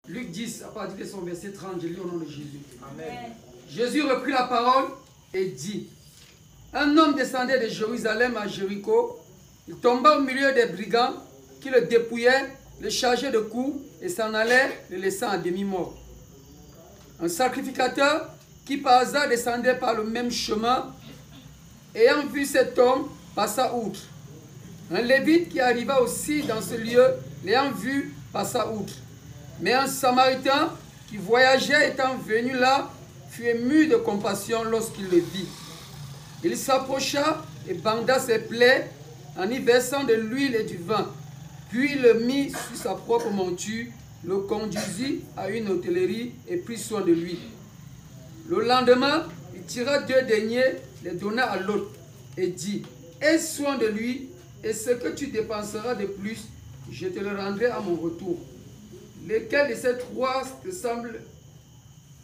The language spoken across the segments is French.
Luc 10, à partir de son verset 30, je lis au nom de Jésus. Amen. Jésus reprit la parole et dit: un homme descendait de Jérusalem à Jéricho. Il tomba au milieu des brigands qui le dépouillaient, le chargeaient de coups et s'en allaient, le laissant à demi-mort. Un sacrificateur qui par hasard descendait par le même chemin, ayant vu cet homme, passa outre. Un lévite qui arriva aussi dans ce lieu, l'ayant vu, passa outre. Mais un samaritain qui voyageait étant venu là, fut ému de compassion lorsqu'il le vit. Il s'approcha et banda ses plaies en y versant de l'huile et du vin. Puis il le mit sur sa propre monture, le conduisit à une hôtellerie et prit soin de lui. Le lendemain, il tira 2 deniers, les donna à l'autre et dit: aie soin de lui, et ce que tu dépenseras de plus, je te le rendrai à mon retour. Lequel de ces 3 te semble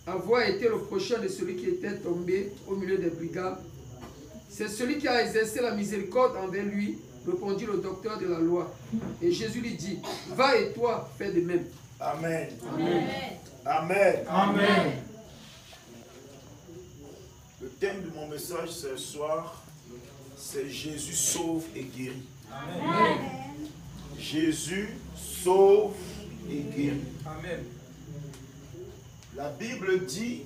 avoir été le prochain de celui qui était tombé au milieu des brigands? C'est celui qui a exercé la miséricorde envers lui, répondit le docteur de la loi. Et Jésus lui dit: va et toi, fais de même. Amen. Amen. Amen. Amen. Le thème de mon message ce soir, c'est Jésus sauve et guérit. Amen. Jésus sauve et guérit. Amen. La Bible dit,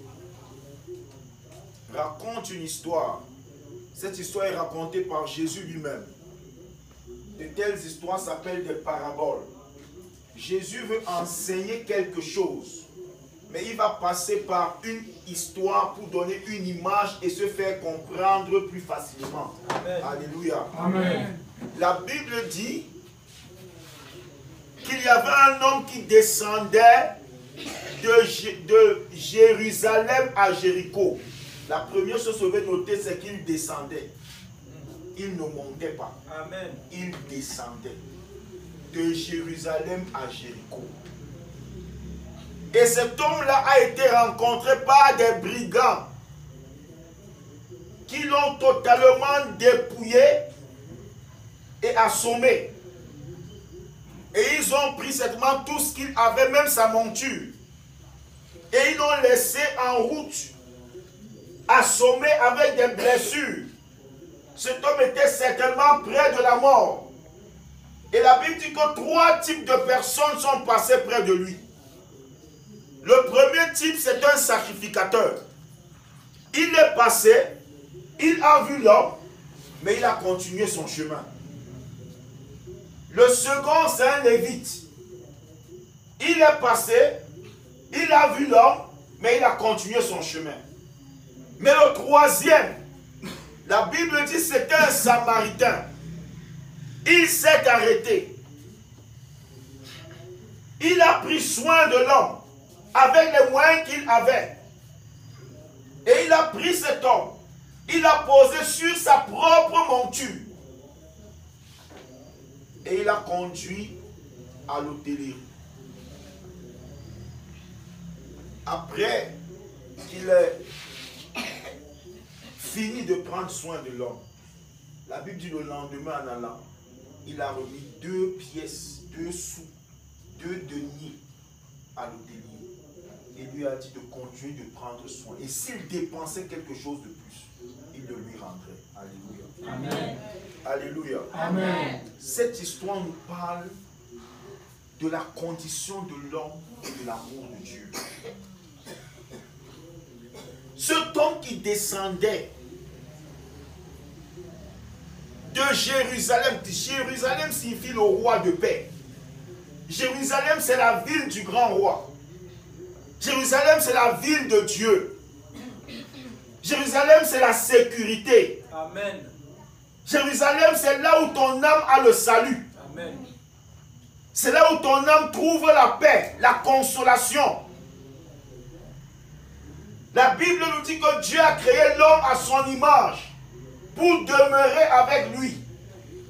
raconte une histoire. Cette histoire est racontée par Jésus lui-même. De telles histoires s'appellent des paraboles. Jésus veut enseigner quelque chose, mais il va passer par une histoire pour donner une image et se faire comprendre plus facilement. Amen. Alléluia. Amen. La Bible dit qu'il y avait un homme qui descendait de Jérusalem à Jéricho. La première chose que je vais noter, c'est qu'il descendait. Il ne montait pas. Amen. Il descendait de Jérusalem à Jéricho. Et cet homme-là a été rencontré par des brigands qui l'ont totalement dépouillé et assommé. Et ils ont pris certainement tout ce qu'il avait, même sa monture. Et ils l'ont laissé en route, assommé avec des blessures. Cet homme était certainement près de la mort. Et la Bible dit que 3 types de personnes sont passées près de lui. Le premier type, c'est un sacrificateur. Il est passé, il a vu l'homme, mais il a continué son chemin. Le second, c'est un lévite. Il est passé, il a vu l'homme, mais il a continué son chemin. Mais le troisième, la Bible dit que c'était un samaritain. Il s'est arrêté. Il a pris soin de l'homme avec les moyens qu'il avait. Et il a pris cet homme. Il a posé sur sa propre monture. Et il a conduit à l'hôtellerie. Après qu'il ait fini de prendre soin de l'homme, la Bible dit le lendemain en allant, il a remis 2 pièces, 2 sous, 2 deniers à l'hôtelier. Et lui a dit de continuer de prendre soin. Et s'il dépensait quelque chose de plus, il le lui rendrait. Alléluia. Amen. Alléluia. Amen. Cette histoire nous parle de la condition de l'homme et de l'amour de Dieu. Cet homme qui descendait de Jérusalem. Jérusalem signifie le roi de paix. Jérusalem, c'est la ville du grand roi. Jérusalem, c'est la ville de Dieu. Jérusalem, c'est la sécurité. Amen. Jérusalem, c'est là où ton âme a le salut. Amen. C'est là où ton âme trouve la paix, la consolation. La Bible nous dit que Dieu a créé l'homme à son image pour demeurer avec lui.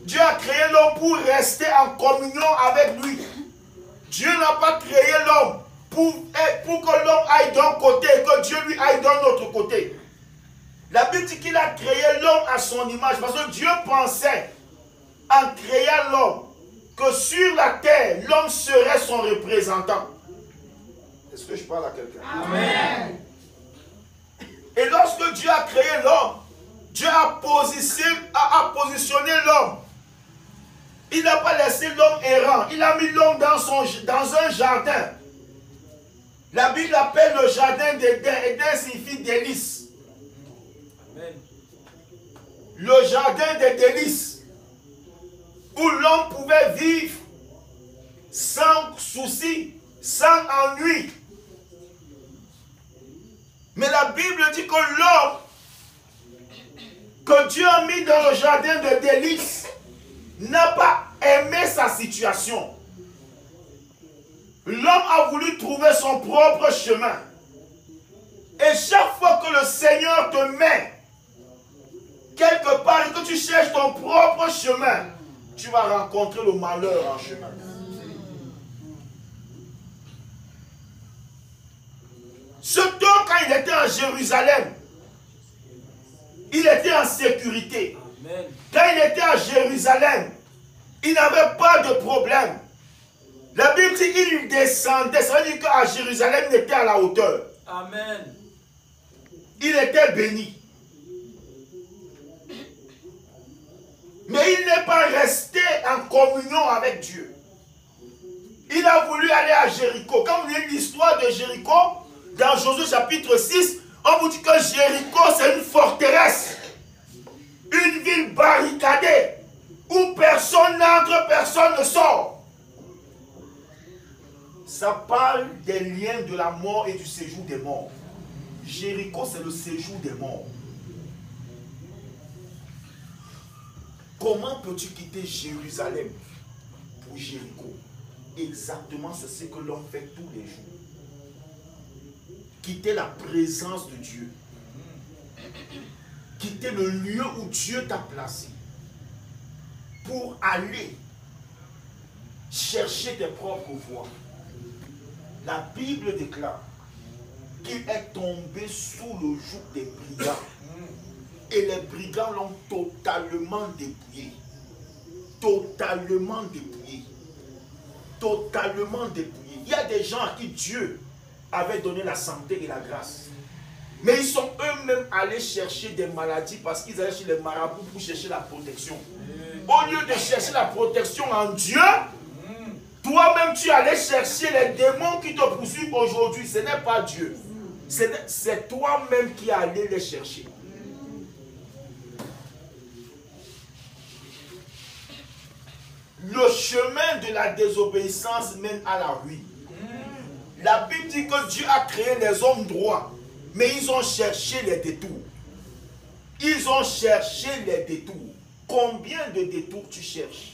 Dieu a créé l'homme pour rester en communion avec lui. Dieu n'a pas créé l'homme pour que l'homme aille d'un côté et que Dieu lui aille d'un autre côté. La Bible dit qu'il a créé l'homme à son image parce que Dieu pensait en créant l'homme que sur la terre, l'homme serait son représentant. que je parle à quelqu'un? Amen. Et lorsque Dieu a créé l'homme, Dieu a positionné l'homme. Il n'a pas laissé l'homme errant. Il a mis l'homme dans un jardin. La Bible appelle le jardin d'Éden. Éden signifie délice. Amen. Le jardin des délices. Où l'homme pouvait vivre sans souci, sans ennui. Mais la Bible dit que l'homme que Dieu a mis dans le jardin de délices n'a pas aimé sa situation. L'homme a voulu trouver son propre chemin. Et chaque fois que le Seigneur te met quelque part et que tu cherches ton propre chemin, tu vas rencontrer le malheur en chemin. Ce temps, quand il était en Jérusalem, il était en sécurité. Amen. Quand il était à Jérusalem, il n'avait pas de problème. La Bible dit qu'il descendait. Ça veut dire qu'à Jérusalem, il était à la hauteur. Amen. Il était béni. Mais il n'est pas resté en communion avec Dieu. Il a voulu aller à Jéricho. Quand vous lisez l'histoire de Jéricho, dans Josué chapitre 6, on vous dit que Jéricho, c'est une forteresse. Une ville barricadée. Où personne n'entre, personne ne sort. Ça parle des liens de la mort et du séjour des morts. Jéricho, c'est le séjour des morts. Comment peux-tu quitter Jérusalem pour Jéricho? Exactement, c'est ce que l'homme fait tous les jours. Quitter la présence de Dieu. Quitter le lieu où Dieu t'a placé. Pour aller chercher tes propres voies. La Bible déclare qu'il est tombé sous le joug des brigands. Et les brigands l'ont totalement dépouillé. Totalement dépouillé. Totalement dépouillé. Il y a des gens à qui Dieu avait donné la santé et la grâce. Mais ils sont eux-mêmes allés chercher des maladies parce qu'ils allaient chez les marabouts pour chercher la protection. Au lieu de chercher la protection en Dieu, toi-même tu allais chercher les démons qui te poursuivent aujourd'hui. Ce n'est pas Dieu. C'est toi-même qui allais les chercher. Le chemin de la désobéissance mène à la ruine. La Bible dit que Dieu a créé les hommes droits, mais ils ont cherché les détours. Ils ont cherché les détours. Combien de détours tu cherches?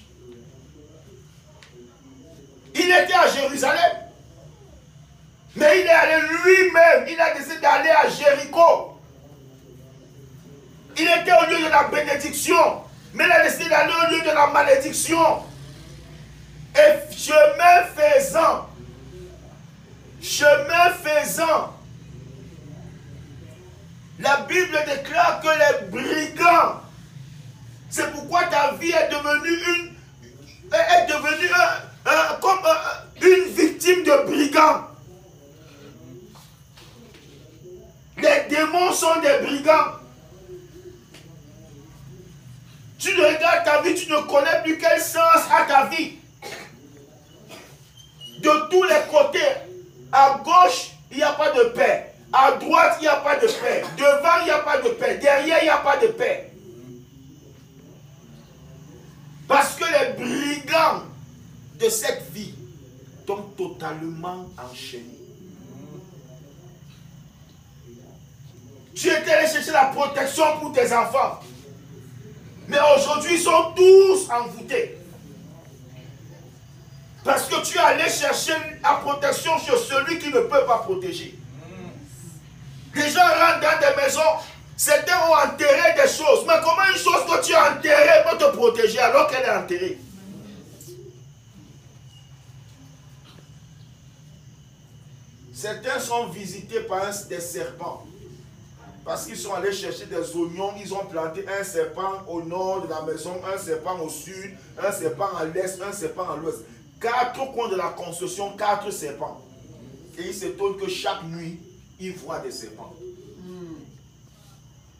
Il était à Jérusalem, mais il est allé lui-même, il a décidé d'aller à Jéricho. Il était au lieu de la bénédiction, mais il a décidé d'aller au lieu de la malédiction. Et chemin faisant, la Bible déclare que les brigands, c'est pourquoi ta vie est devenue une victime de brigands. Les démons sont des brigands. Tu regardes ta vie, tu ne connais plus quel sens a ta vie. De tous les côtés, à gauche, il n'y a pas de paix. À droite, il n'y a pas de paix. Devant, il n'y a pas de paix. Derrière, il n'y a pas de paix. Parce que les brigands de cette vie t'ont totalement enchaîné. Tu étais allé chercher la protection pour tes enfants. Mais aujourd'hui, ils sont tous envoûtés. Parce que tu es allé chercher la protection sur celui qui ne peut pas protéger. Les gens rentrent dans des maisons, certains ont enterré des choses. Mais comment une chose que tu as enterrée peut te protéger alors qu'elle est enterrée? Certains sont visités par des serpents. Parce qu'ils sont allés chercher des oignons, ils ont planté un serpent au nord de la maison, un serpent au sud, un serpent à l'est, un serpent à l'ouest. 4 coins de la construction, 4 serpents. Et il s'étonne que chaque nuit, il voit des serpents.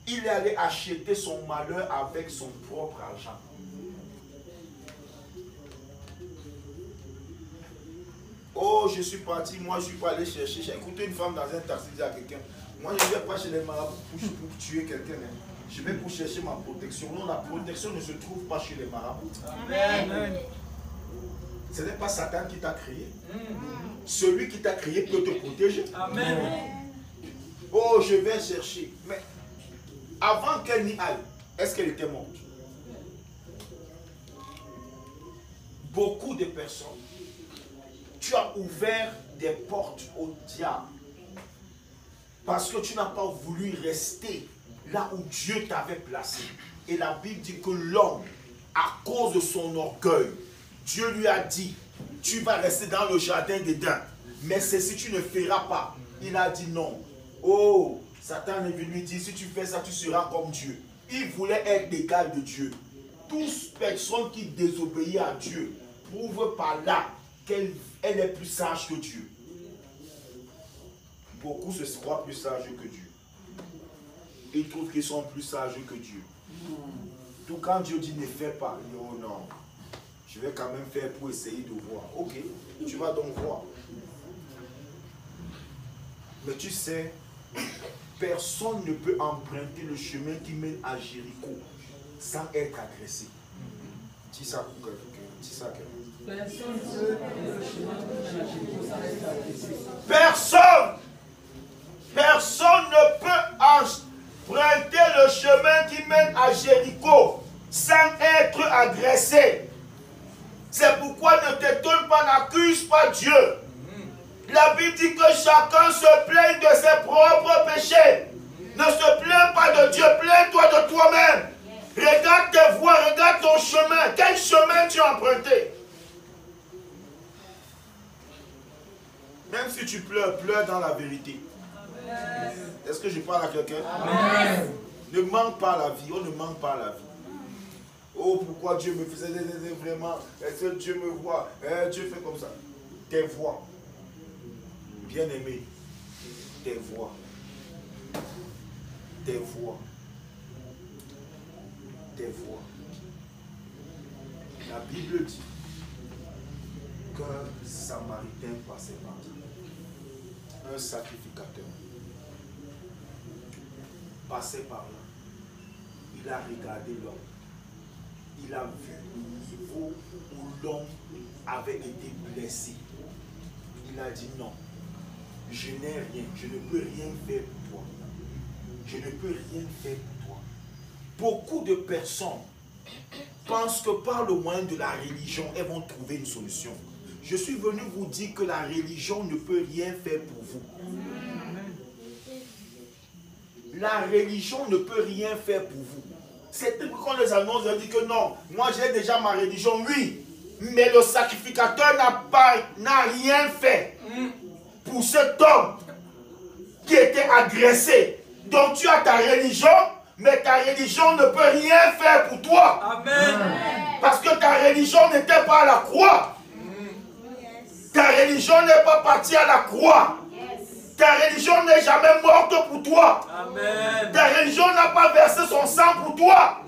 Il est allé acheter son malheur avec son propre argent. Oh, je suis parti, moi je suis pas allé chercher. J'ai écouté une femme dans un taxi dire à quelqu'un, moi je ne vais pas chez les marabouts pour tuer quelqu'un. Hein. Je vais pour chercher ma protection. Non, la protection ne se trouve pas chez les marabouts. Amen. Ce n'est pas Satan qui t'a créé. Celui qui t'a créé peut te protéger. Amen. Oh, je vais chercher. Mais avant qu'elle n'y aille, est-ce qu'elle était morte? Beaucoup de personnes, tu as ouvert des portes au diable parce que tu n'as pas voulu rester là où Dieu t'avait placé. Et la Bible dit que l'homme, à cause de son orgueil, Dieu lui a dit, tu vas rester dans le jardin d'Éden, mais ceci tu ne feras pas. Il a dit non. Oh, Satan est venu lui dire, si tu fais ça, tu seras comme Dieu. Il voulait être l'égal de Dieu. Toute personne qui désobéit à Dieu prouve par là qu'elle est plus sage que Dieu. Beaucoup se croient plus sages que Dieu. Ils trouvent qu'ils sont plus sages que Dieu. Tout quand Dieu dit ne fais pas, ils disent oh non, je vais quand même faire pour essayer de voir. Ok, tu vas donc voir. Mais tu sais, personne ne peut emprunter le chemin qui mène à Jéricho sans être agressé. Dis ça pour quelqu'un. Dis ça à quelqu'un. Personne ne peut emprunter le chemin qui mène à Jéricho sans être agressé. C'est pourquoi ne t'étonne pas, n'accuse pas Dieu. La Bible dit que chacun se plaigne de ses propres péchés. Ne se plains pas de Dieu, plains-toi de toi-même. Regarde tes voies, regarde ton chemin. Quel chemin tu as emprunté? Même si tu pleures, pleure dans la vérité. Est-ce que je parle à quelqu'un? Ne manque pas la vie, on ne manque pas la vie. Oh, pourquoi Dieu me faisait vraiment? Est-ce que Dieu me voit? Dieu fait comme ça. Tes voix. Bien-aimé, tes voix. Tes voix. Tes voix. La Bible dit qu'un Samaritain passait par là. Un sacrificateur passait par là. Il a regardé l'homme. Il a vu le niveau où l'homme avait été blessé. Il a dit non, je n'ai rien, je ne peux rien faire pour toi. Je ne peux rien faire pour toi. Beaucoup de personnes pensent que par le moyen de la religion, elles vont trouver une solution. Je suis venu vous dire que la religion ne peut rien faire pour vous. La religion ne peut rien faire pour vous. C'est pourquoi on les annonce, on dit que non, moi j'ai déjà ma religion, oui. Mais le sacrificateur n'a rien fait pour cet homme qui était agressé. Donc tu as ta religion, mais ta religion ne peut rien faire pour toi. Amen. Parce que ta religion n'était pas à la croix. Ta religion n'est pas partie à la croix. Ta religion n'est jamais morte pour toi. Amen. Ta religion n'a pas versé son sang pour toi.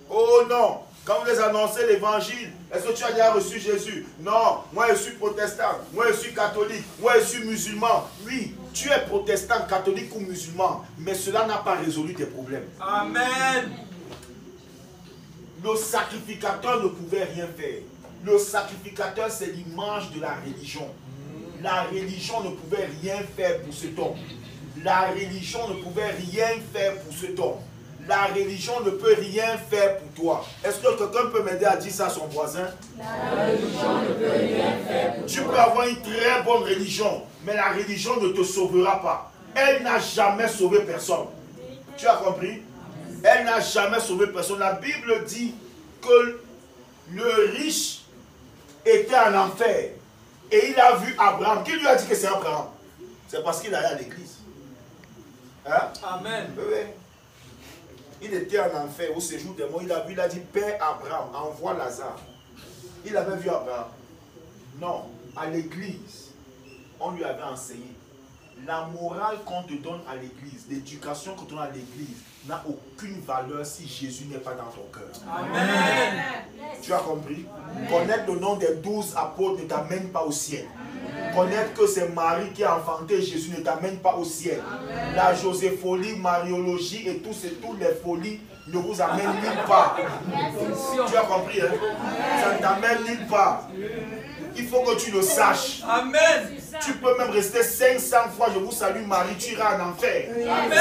Oh non, quand vous les annoncez l'évangile, est-ce que tu as déjà reçu Jésus? Non, moi je suis protestant, moi je suis catholique, moi je suis musulman. Oui, tu es protestant, catholique ou musulman, mais cela n'a pas résolu tes problèmes. Amen. Le sacrificateur ne pouvait rien faire. Le sacrificateur, c'est l'image de la religion. La religion ne pouvait rien faire pour cet homme. La religion ne pouvait rien faire pour cet homme. La religion ne peut rien faire pour toi. Est-ce que quelqu'un peut m'aider à dire ça à son voisin? La religion ne peut rien faire pour toi. Tu peux avoir une très bonne religion, mais la religion ne te sauvera pas. Elle n'a jamais sauvé personne. Tu as compris? Elle n'a jamais sauvé personne. La Bible dit que le riche était en enfer et il a vu Abraham. Qui lui a dit que c'est Abraham? C'est parce qu'il allait à l'église. Hein? Amen. Oui. Il était en enfer au séjour des morts. Il a vu, il a dit Père Abraham, envoie Lazare. Il avait vu Abraham. Non, à l'église, on lui avait enseigné. La morale qu'on te donne à l'église, l'éducation qu'on te donne à l'église, n'a aucune valeur si Jésus n'est pas dans ton cœur. Amen. Tu as compris? Connaître le nom des 12 apôtres ne t'amène pas au ciel. Connaître que c'est Marie qui a enfanté Jésus ne t'amène pas au ciel. La josépholie, mariologie et toutes les folies ne vous amènent nulle part. Tu as compris, hein? Ça ne t'amène nulle part. Il faut que tu le saches. Amen. Tu peux même rester 500 fois, je vous salue Marie, tu iras en enfer. Amen.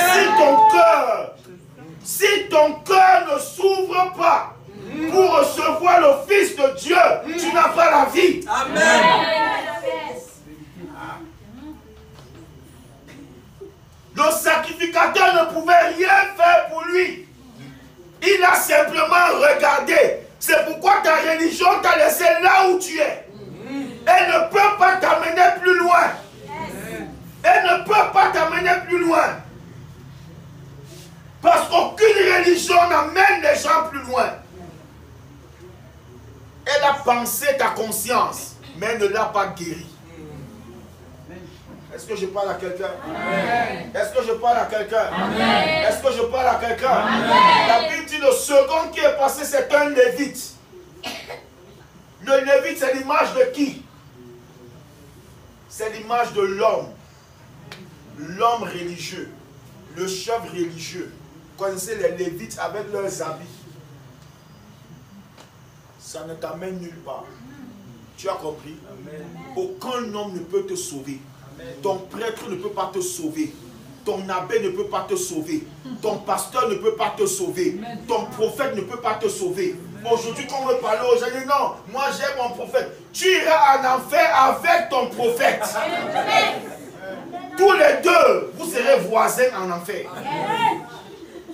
Si ton cœur ne s'ouvre pas pour recevoir le Fils de Dieu, tu n'as pas la vie. Amen. Le sacrificateur ne pouvait rien faire pour lui. Il a simplement regardé. C'est pourquoi ta religion t'a laissé là où tu es. Elle ne peut pas t'amener plus loin. Elle ne peut pas t'amener plus loin. Parce qu'aucune religion n'amène les gens plus loin. Elle a pensé ta conscience, mais elle ne l'a pas guéri. Est-ce que je parle à quelqu'un? Est-ce que je parle à quelqu'un? Est-ce que je parle à quelqu'un? La Bible dit le second qui est passé, c'est un lévite. Le lévite, c'est l'image de qui? C'est l'image de l'homme. L'homme religieux. Le chef religieux. Vous connaissez les lévites avec leurs habits. Ça ne t'amène nulle part. Tu as compris? Aucun homme ne peut te sauver. Ton prêtre ne peut pas te sauver. Ton abbé ne peut pas te sauver. Ton pasteur ne peut pas te sauver. Ton prophète ne peut pas te sauver. Aujourd'hui, quand on veut parler aux gens, ils disent non, moi j'ai mon prophète. Tu iras en enfer avec ton prophète. Tous les deux, vous serez voisins en enfer.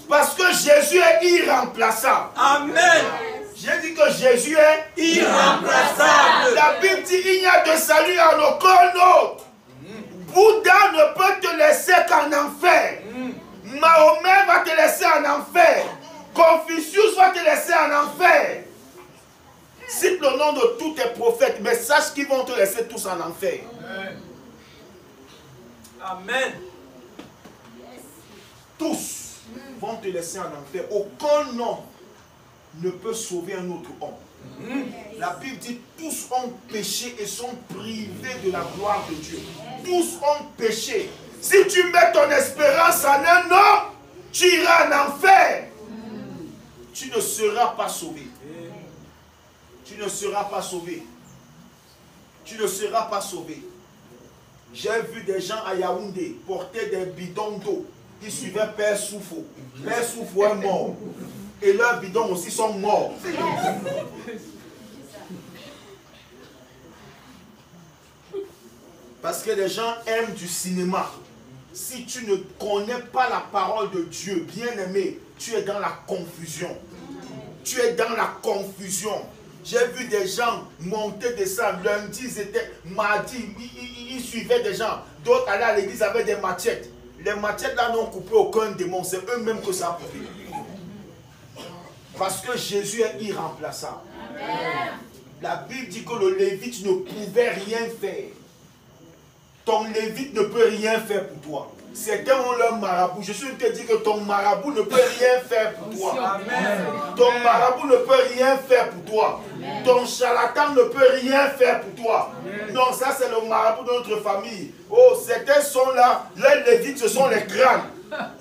Parce que Jésus est irremplaçable. Amen. J'ai dit que Jésus est irremplaçable. La Bible dit il n'y a de salut en aucun autre. Bouddha ne peut te laisser qu'en enfer. Mahomet va te laisser en enfer. Confucius va te laisser en enfer. Cite le nom de tous tes prophètes, mais sache qu'ils vont te laisser tous en enfer. Amen. Tous vont te laisser en enfer. Aucun homme ne peut sauver un autre homme. La Bible dit tous ont péché et sont privés de la gloire de Dieu. Tous ont péché. Si tu mets ton espérance en un homme, tu iras en enfer. Tu ne seras pas sauvé. Tu ne seras pas sauvé. Tu ne seras pas sauvé. J'ai vu des gens à Yaoundé porter des bidons d'eau. Ils suivaient Père Soufou. Père Soufou est mort. Et leurs bidons aussi sont morts. Parce que les gens aiment du cinéma. Si tu ne connais pas la parole de Dieu, bien-aimé, tu es dans la confusion. Tu es dans la confusion. J'ai vu des gens monter, descendre. Lundi, ils étaient mardi, ils suivaient des gens. D'autres allaient à l'église avec des machettes. Les machettes là n'ont coupé aucun démon. C'est eux-mêmes que ça a coupé. Parce que Jésus est irremplaçable. Amen. La Bible dit que le lévite ne pouvait rien faire. Ton lévite ne peut rien faire pour toi. Certains ont leur marabout. Je suis te dire que ton marabout ne peut rien faire pour toi. Amen. Ton marabout ne peut rien faire pour toi. Amen. Ton charlatan ne peut rien faire pour toi. Amen. Non, ça c'est le marabout de notre famille. Oh, certains sont là. Les lévites, ce sont les crânes.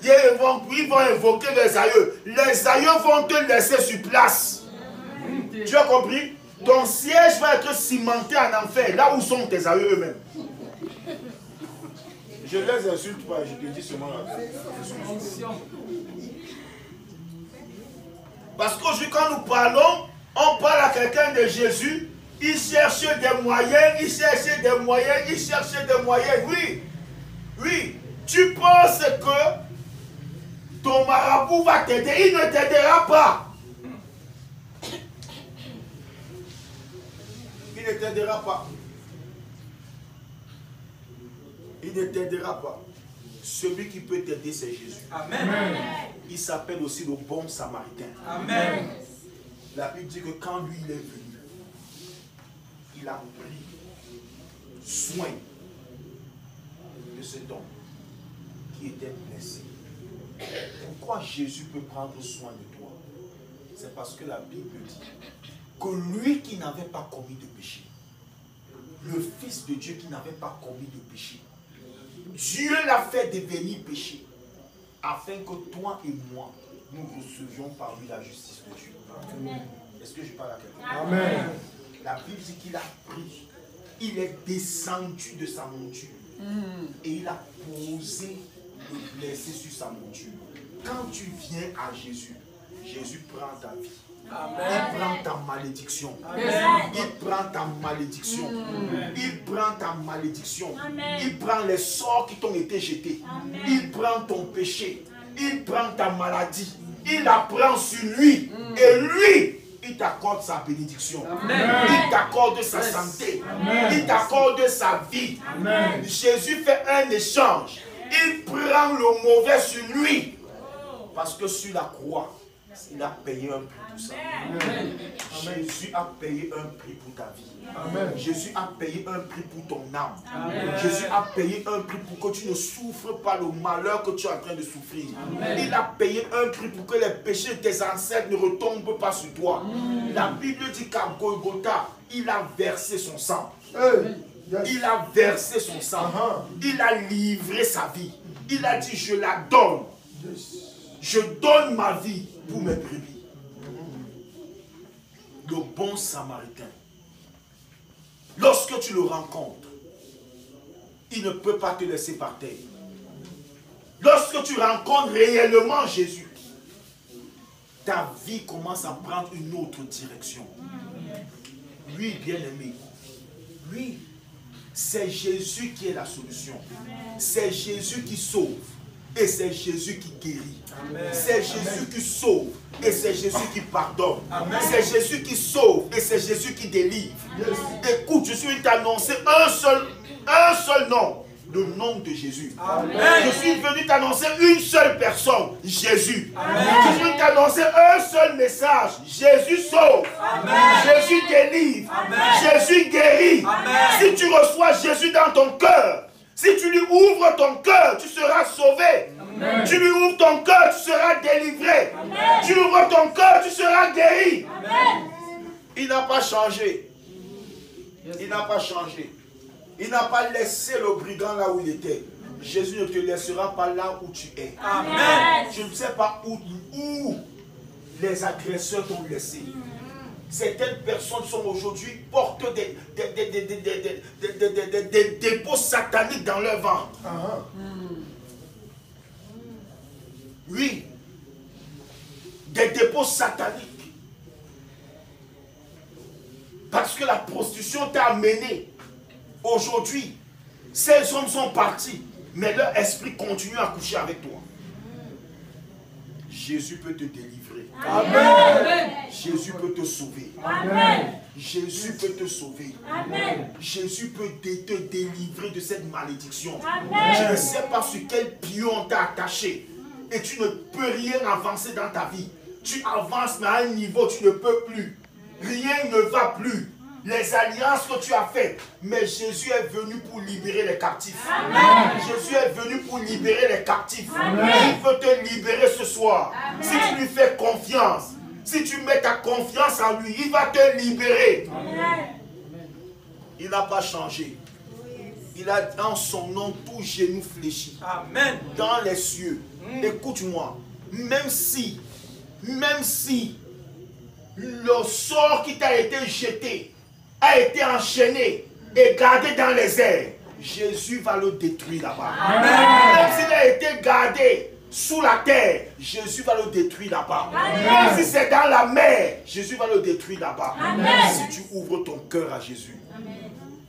Ils vont invoquer les aïeux. Les aïeux vont te laisser sur place. Tu as compris? Ton siège va être cimenté en enfer. Là où sont tes aïeux eux-mêmes. Je les insulte pas, je te dis seulement la vérité. Parce qu'aujourd'hui, quand nous parlons, on parle à quelqu'un de Jésus, il cherche des moyens, il cherche des moyens, il cherche des moyens. Oui, oui. Tu penses que ton marabout va t'aider, il ne t'aidera pas. Il ne t'aidera pas. Il ne t'aidera pas. Celui qui peut t'aider, c'est Jésus. Amen. Il s'appelle aussi le bon samaritain. Amen. La Bible dit que quand lui il est venu, il il a pris soin de cet homme qui était blessé. Pourquoi Jésus peut prendre soin de toi? C'est parce que la Bible dit que lui qui n'avait pas commis de péché, le Fils de Dieu qui n'avait pas commis de péché, Dieu l'a fait devenir péché, afin que toi et moi, nous recevions par lui la justice de Dieu. Est-ce que je parle à quelqu'un? Amen. La Bible dit qu'il a pris, il est descendu de sa monture et il a posé le blessé sur sa monture. Quand tu viens à Jésus, Jésus prend ta vie. Il prend ta malédiction. Il prend ta malédiction. Il prend ta malédiction. Il prend les sorts qui t'ont été jetés. Il prend ton péché. Il prend ta maladie. Il la prend sur lui. Et lui, il t'accorde sa bénédiction. Il t'accorde sa santé. Il t'accorde sa vie. Jésus fait un échange. Il prend le mauvais sur lui. Parce que sur la croix, il a payé un prix pour ça. Jésus a payé un prix pour ta vie. Jésus a payé un prix pour ton âme. Jésus a payé un prix pour que tu ne souffres pas le malheur que tu es en train de souffrir. Il a payé un prix pour que les péchés de tes ancêtres ne retombent pas sur toi. La Bible dit qu'à Golgotha, il a versé son sang. Il a versé son sang. Il a livré sa vie. Il a dit, je la donne. Je donne ma vie pour mes brebis. Le bon samaritain, lorsque tu le rencontres, il ne peut pas te laisser par terre. Lorsque tu rencontres réellement Jésus, ta vie commence à prendre une autre direction. Lui, bien-aimé, lui, c'est Jésus qui est la solution. C'est Jésus qui sauve. Et c'est Jésus qui guérit. C'est Jésus qui sauve. Et c'est Jésus qui pardonne. C'est Jésus qui sauve. Et c'est Jésus qui délivre. Écoute, je suis venu t'annoncer un seul nom. Le nom de Jésus. Je suis venu t'annoncer une seule personne. Jésus. Je suis venu t'annoncer un seul message. Jésus sauve. Jésus délivre. Jésus guérit. Si tu reçois Jésus dans ton cœur, si tu lui ouvres ton cœur, tu seras sauvé. Tu lui ouvres ton cœur, tu seras délivré. Tu lui ouvres ton cœur, tu seras guéri. Il n'a pas changé. Il n'a pas changé. Il n'a pas laissé le brigand là où il était. Jésus ne te laissera pas là où tu es. Amen. Je ne sais pas où les agresseurs t'ont laissé. Certaines personnes sont aujourd'hui portent des dépôts sataniques dans leur ventre. Oui. Des dépôts sataniques. Parce que la prostitution t'a amené. Aujourd'hui, ces hommes sont partis, mais leur esprit continue à coucher avec toi. Jésus peut te délivrer. Amen. Jésus peut te sauver. Amen. Jésus peut te sauver. Amen. Jésus peut te délivrer de cette malédiction. Amen. Je ne sais pas sur quel pion on t'a attaché et tu ne peux rien avancer dans ta vie. Tu avances mais à un niveau tu ne peux plus. Rien ne va plus. Les alliances que tu as faites, mais Jésus est venu pour libérer les captifs. Amen. Jésus est venu pour libérer les captifs. Amen. Il veut te libérer ce soir. Amen. Si tu lui fais confiance, si tu mets ta confiance en lui, il va te libérer. Amen. Il n'a pas changé. Il a dans son nom tout genou fléchi. Amen. Dans les cieux. Écoute-moi, même si le sort qui t'a été jeté a été enchaîné et gardé dans les airs, Jésus va le détruire là-bas. Même s'il a été gardé sous la terre, Jésus va le détruire là-bas. Même si c'est dans la mer, Jésus va le détruire là-bas. Si tu ouvres ton cœur à Jésus,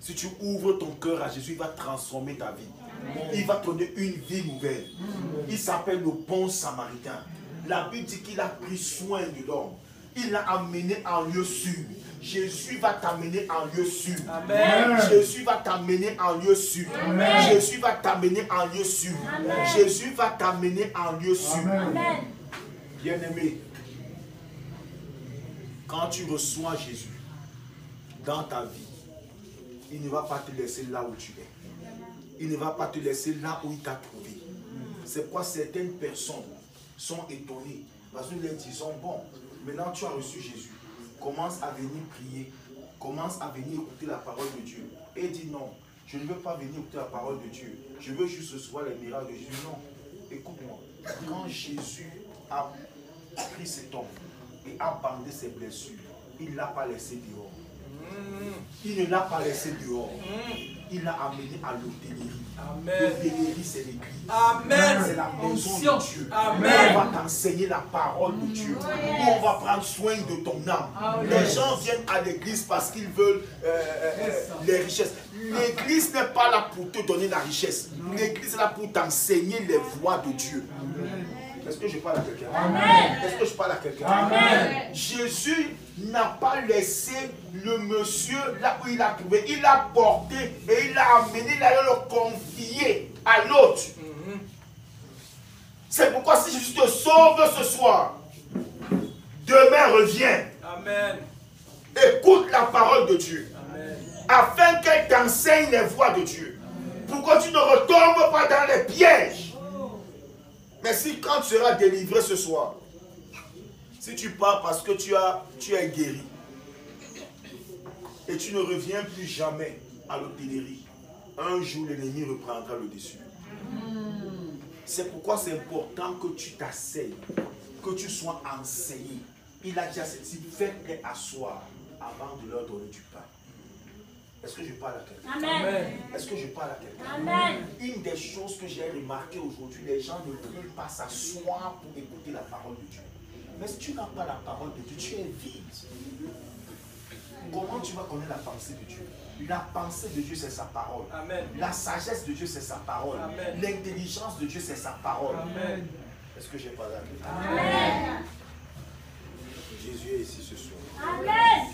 si tu ouvres ton cœur à Jésus, il va transformer ta vie. Il va te donner une vie nouvelle. Il s'appelle le bon samaritain. La Bible dit qu'il a pris soin de l'homme. Il l'a amené en lieu sûr. Jésus va t'amener en lieu sûr. Amen. Jésus va t'amener en lieu sûr. Amen. Jésus va t'amener en lieu sûr. Amen. Jésus va t'amener en lieu sûr. Bien-aimé, quand tu reçois Jésus dans ta vie, il ne va pas te laisser là où tu es. Il ne va pas te laisser là où il t'a trouvé. C'est pourquoi certaines personnes sont étonnées. Parce que nous leur disons, bon, maintenant tu as reçu Jésus. Commence à venir prier. Commence à venir écouter la parole de Dieu. Et il dit non, je ne veux pas venir écouter la parole de Dieu. Je veux juste recevoir les miracles de Jésus. Non, écoute-moi. Quand Jésus a pris cet homme et a bandé ses blessures, il ne l'a pas laissé dehors. Il ne l'a pas laissé dehors. Il l'a amené à l'hôtellerie. L'hôtellerie, c'est l'église. Amen. C'est la maison de Dieu. Amen. On va t'enseigner la parole de Dieu. On va prendre soin de ton âme. Les gens viennent à l'église parce qu'ils veulent les richesses. L'église n'est pas là pour te donner la richesse. L'église est là pour t'enseigner les voies de Dieu. Est-ce que je parle à quelqu'un? Est-ce que je parle à quelqu'un? Jésus n'a pas laissé le monsieur là où il a trouvé. Il l'a porté et il l'a amené, il a le confié à l'autre. C'est pourquoi si Jésus te sauve ce soir, demain reviens. Amen. Écoute la parole de Dieu. Amen. Afin qu'elle t'enseigne les voies de Dieu. Pour que tu ne retombes pas dans les pièges. Mais si quand tu seras délivré ce soir, si tu pars parce que tu es guéri et tu ne reviens plus jamais à l'hôtellerie, un jour l'ennemi reprendra le dessus. C'est pourquoi c'est important que tu t'asseyes, que tu sois enseigné. Il a dit à ses disciples, faites-les asseoir avant de leur donner du pain. Est-ce que je parle à quelqu'un? Amen. Est-ce que je parle à quelqu'un? Amen. Une des choses que j'ai remarqué aujourd'hui, les gens ne veulent pas s'asseoir pour écouter la parole de Dieu. Mais si tu n'as pas la parole de Dieu, tu es vide. Comment tu vas connaître la pensée de Dieu? La pensée de Dieu, c'est sa parole. Amen. La sagesse de Dieu, c'est sa parole. L'intelligence de Dieu, c'est sa parole. Amen. Est-ce que j'ai parlé à quelqu'un? Amen. Jésus est ici ce soir. Amen.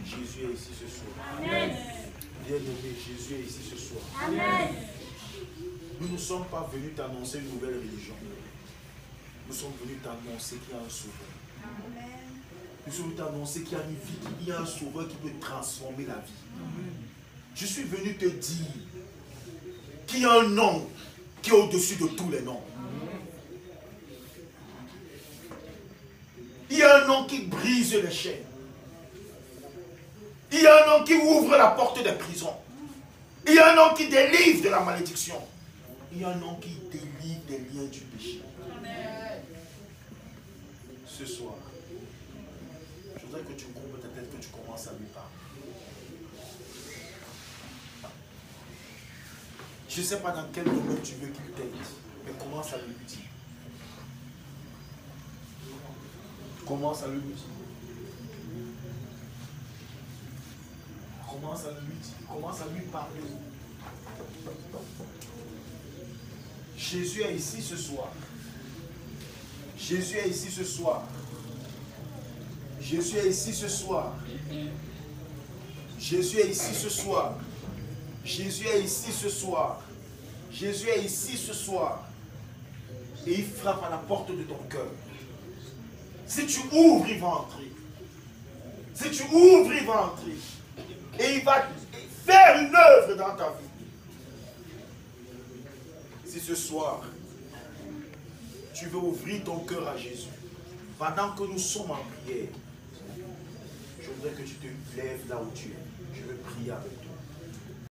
Jésus est ici ce soir. Amen. Bien-aimé, Jésus est ici ce soir. Amen. Nous ne sommes pas venus t'annoncer une nouvelle religion. Nous sommes venus t'annoncer qu'il y a un sauveur. Nous sommes venus t'annoncer qu'il y a une vie, qu'il y a un sauveur qui peut transformer la vie. Je suis venu te dire qu'il y a un nom qui est au-dessus de tous les noms. Il y a un nom qui brise les chaînes. Il y a un nom qui ouvre la porte des prisons. Il y a un nom qui délivre de la malédiction. Il y a un nom qui délivre des liens du péché. Ce soir, je voudrais que tu coupes ta tête, que tu commences à lui parler. Je ne sais pas dans quel domaine tu veux qu'il t'aide, mais commence à lui dire. Commence à lui dire. Commence à lui dire. Commence à lui parler. Jésus est ici ce soir. Jésus est ici ce soir. Jésus est ici ce soir. Jésus est ici ce soir. Jésus est ici ce soir. Jésus est ici ce soir. Et il frappe à la porte de ton cœur. Si tu ouvres, il va entrer. Si tu ouvres, il va entrer. Et il va faire une œuvre dans ta vie. Si ce soir, tu veux ouvrir ton cœur à Jésus, pendant que nous sommes en prière, je voudrais que tu te lèves là où tu es. Je veux prier avec toi.